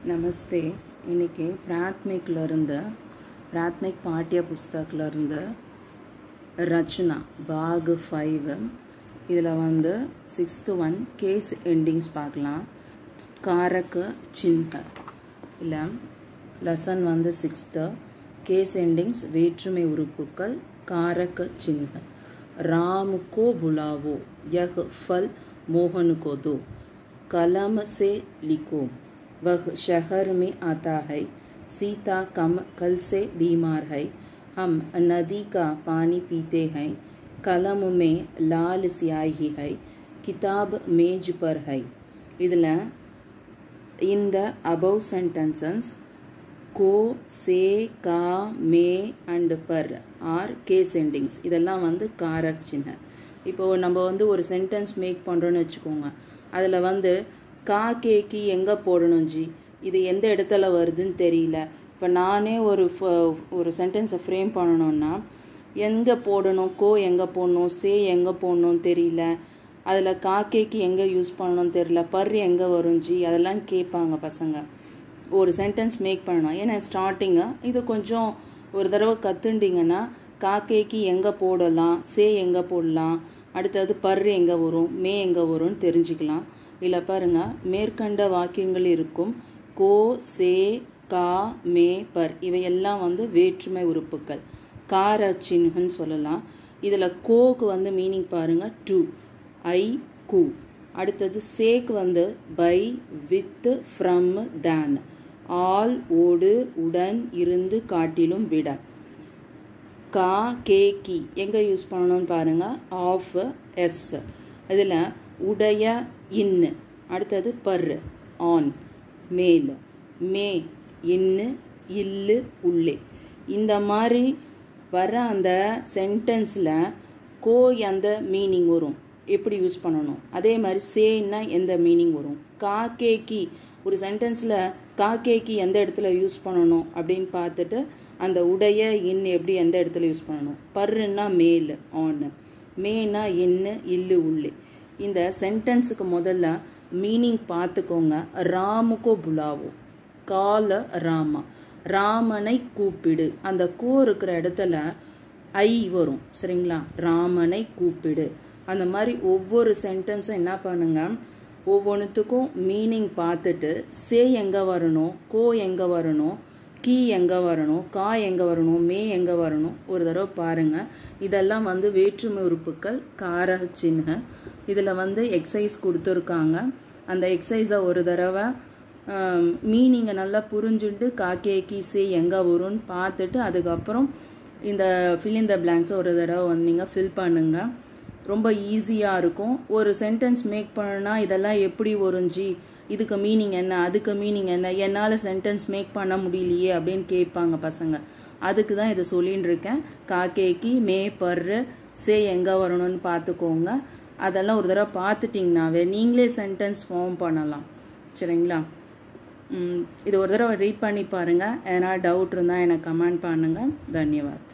नमस्ते इनके प्राथमिक पाठ्य पुस्तक रचना भाग 5 इधर வந்து 6th one case endings பார்க்கலாம் காரக சின்ன இல்ல lesson வந்து 6th case endings வேற்றுமை உறுப்புகள் காரக சின்ன राम को बुलाओ यह फल मोहन को दो कलम से लिखो वह शहर में आता है सीता कल से बीमार है हम नदी का पानी पीते हैं कलम में लाल स्याही है किताब मेज पर है इधर इन द अबव सेंटेंसेस को से का मे and पर ஆர் கேஸ் எண்டிங்ஸ் இதெல்லாம் வந்து காரக சின்ன இப்போ நம்ம வந்து ஒரு சென்டென்ஸ் மேக் பண்றோம்னு வெச்சுக்கோங்க அதுல வந்து கா கேக்கு எங்க போடணும் ஜி இது எந்த இடத்துல வருதுன்னு தெரியல இப்ப நானே ஒரு சென்டென்ஸை ஃப்ரேம் பண்ணனும்னா எங்க போடணும் கோ எங்க போடணும் சே எங்க போடணும் தெரியல அதுல கா கேக்கு எங்க யூஸ் பண்ணனும் தெரியல பர் எங்க வரும் ஜி அதெல்லாம் கேட்பாங்க பசங்க ஒரு சென்டென்ஸ் மேக் பண்ணனும் ஏனா ஸ்டார்டிங் இது கொஞ்சம் ஒரு தடவை கத்துண்டீங்கனா காக்கேக்கு எங்க போடலாம் சே எங்க போடலாம் அடுத்து பர் எங்க வரும் மே எங்க வரும்னு தெரிஞ்சிக்கலாம் இல்ல பாருங்க மேற்கண்ட வாக்கியங்கள் இருக்கும் கோ சே கா மே பர் இவையெல்லாம் வந்து வேற்றுமை உறுப்புகள் கார சின்னன்னு சொல்லலாம் இதுல கோக்கு வந்து மீனிங் பாருங்க டு ஐ கு அடுத்து சேக்கு வந்து பை வித் ஃப்ரம் than ஆல் ஓடு உடன் இருந்து காட்டிலும் விட கா கே கி எங்க யூஸ் பண்ணனும் பாருங்க ஆஃப் எஸ் இதுல உடைய இன் அடுத்து பர் ஆன் மேல் மே இன் இல்லு உள்ளே இந்த மாதிரி வர அந்த சென்டென்ஸ்ல கோ அந்த மீனிங் வரும் எப்படி யூஸ் பண்ணனும் அதே மாதிரி சேன்னா எந்த மீனிங் வரும் கா கே கி ஒரு சென்டென்ஸ்ல கா கே கி எந்த இடத்துல யூஸ் பண்ணனும் அப்படினு பார்த்துட்டு அந்த உடைய இன் எப்படி எந்த இடத்துல யூஸ் பண்ணனும் பர்னா மேல் ஆன் மேனா இன் இல்லு உள்ளே இந்த சென்டென்ஸ்க்கு முதல்ல மீனிங் பார்த்துக்கோங்க ராமுக்கோ புலாவோ கால ராமா ராமனை கூப்பிடு அந்த கோ இருக்கிற இடத்துல ஐ வரும் சரிங்களா ராமனை கூப்பிடு அந்த மாதிரி ஒவ்வொரு சென்டென்ஸும் என்ன பண்ணுங்க ஒவ்வொன்றுத்துக்கும் மீனிங் பார்த்துட்டு சே எங்க வரணும் கோ எங்க வரணும் கி எங்க வரணும் கா எங்க வரணும் மே எங்க வரணும் ஒரு தடவை பாருங்க இதெல்லாம் வந்து வேற்றுமை உறுப்புகள் காரக சின்ன இதுல வந்து எக்ஸசைஸ் கொடுத்துருக்காங்க அந்த எக்ஸசைஸை ஒரு தடவை மீனிங்கை நல்லா புரிஞ்சுட்டு காக்கே கி சே எங்க வரும்னு பார்த்துட்டு அதுக்கப்புறம் இந்த fill in the blanks ஒரு தடவை வந்து நீங்க ஃபில் பண்ணுங்க ரொம்ப ஈஸியா இருக்கும் ஒரு சென்டென்ஸ் மேக் பண்ணனும்னா இதெல்லாம் எப்படி வரும் ஜி இதுக்கு மீனிங் என்ன அதுக்கு மீனிங் என்ன என்னால சென்டென்ஸ் மேக் பண்ண முடியலையே அப்படினு கேட்பாங்க பசங்க அதுக்கு தான் இத சொல்லிட்டு இருக்கேன் காக்கேக்கு மே பர் சே எங்க வரணும்னு பாத்துக்கோங்க அதெல்லாம் ஒரு தடவை பார்த்துட்டீங்கனாவே நீங்களே சென்டென்ஸ் ஃபார்ம் பண்ணலாம் சரிங்களா இது ஒரு தடவை ரீட் பண்ணி பாருங்க ஏனா டவுட் இருந்தா எனக்கு கமெண்ட் பண்ணுங்க धन्यवाद